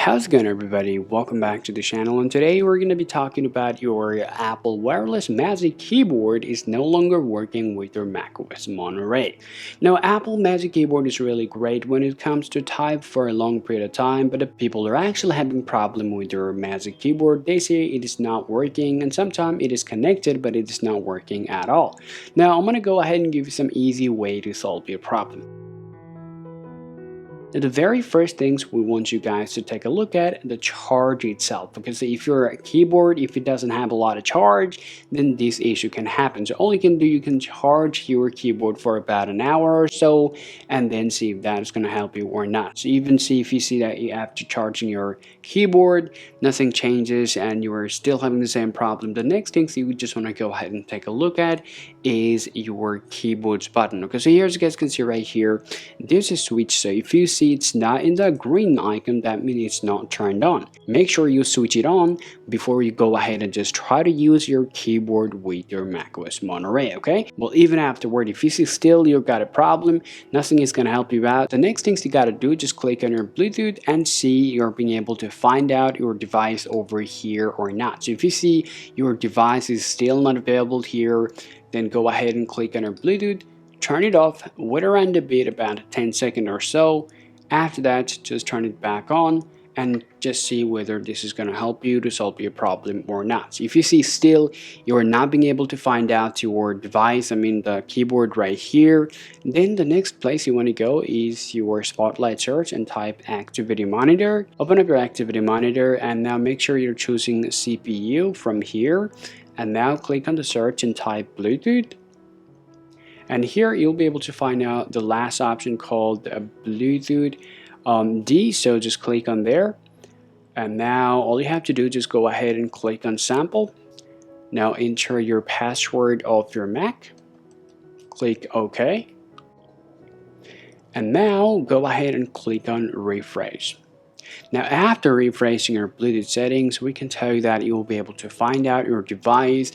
How's it going, everybody? Welcome back to the channel, and today we're going to be talking about your Apple wireless Magic Keyboard is no longer working with your macOS Monterey. Now, Apple Magic Keyboard is really great when it comes to type for a long period of time, but if people are actually having problem with your Magic Keyboard, they say it is not working, and sometimes it is connected, but it is not working at all. Now, I'm going to go ahead and give you some easy way to solve your problem. Now, the very first things we want you guys to take a look at the charge itself, because if your keyboard, if it doesn't have a lot of charge, then this issue can happen. So all you can do, you can charge your keyboard for about an hour or so and then see if that is going to help you or not. So even see if you see that after charging your keyboard nothing changes and you are still having the same problem, the next things you just want to go ahead and take a look at is your keyboard's button. Okay, so here, as you guys can see right here, there's a switch. So if you see it's not in the green icon, that means it's not turned on. Make sure you switch it on before you go ahead and just try to use your keyboard with your macOS Monterey. Okay, well, even afterward, if you see still you've got a problem, nothing is going to help you out. The next things you got to do, just click on your Bluetooth and see you're being able to find out your device over here or not. So if you see your device is still not available here, then go ahead and click on your Bluetooth, turn it off, wait around a bit, about 10 seconds or so. After that, just turn it back on and just see whether this is going to help you to solve your problem or not. So if you see still you're not being able to find out your device, the keyboard right here, then the next place you want to go is your Spotlight search and type Activity Monitor. Open up your Activity Monitor and now make sure you're choosing CPU from here. And now click on the search and type Bluetooth. And here you'll be able to find out the last option called Bluetooth D. So just click on there. And now all you have to do is just go ahead and click on Sample. Now enter your password of your Mac. Click OK. And now go ahead and click on Refresh. Now, after refreshing your Bluetooth settings, we can tell you that you will be able to find out your device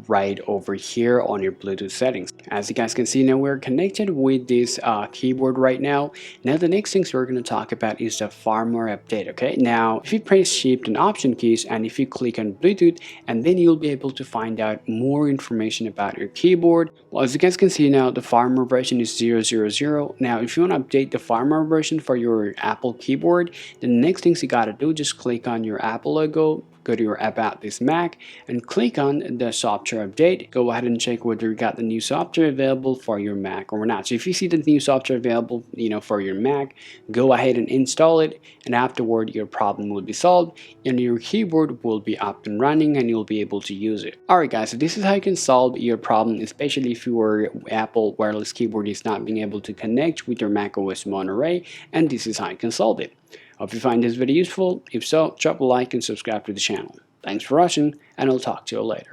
right over here on your Bluetooth settings. As you guys can see, now we're connected with this keyboard right now. Now the next things we're going to talk about is the firmware update. Okay, now if you press Shift and Option keys and if you click on Bluetooth, and then you'll be able to find out more information about your keyboard. Well, as you guys can see now, the firmware version is 0.0.0. Now if you want to update the firmware version for your Apple keyboard, the next things you got to do, just click on your Apple logo, go to your About This Mac and click on the software update. Go ahead and check whether you got the new software available for your Mac or not. So if you see the new software available, for your Mac, go ahead and install it, and afterward your problem will be solved and your keyboard will be up and running and you'll be able to use it. Alright guys, so this is how you can solve your problem, especially if your Apple wireless keyboard is not being able to connect with your macOS Monterey, and this is how you can solve it. Hope you find this video useful. If so, drop a like and subscribe to the channel. Thanks for watching, and I'll talk to you later.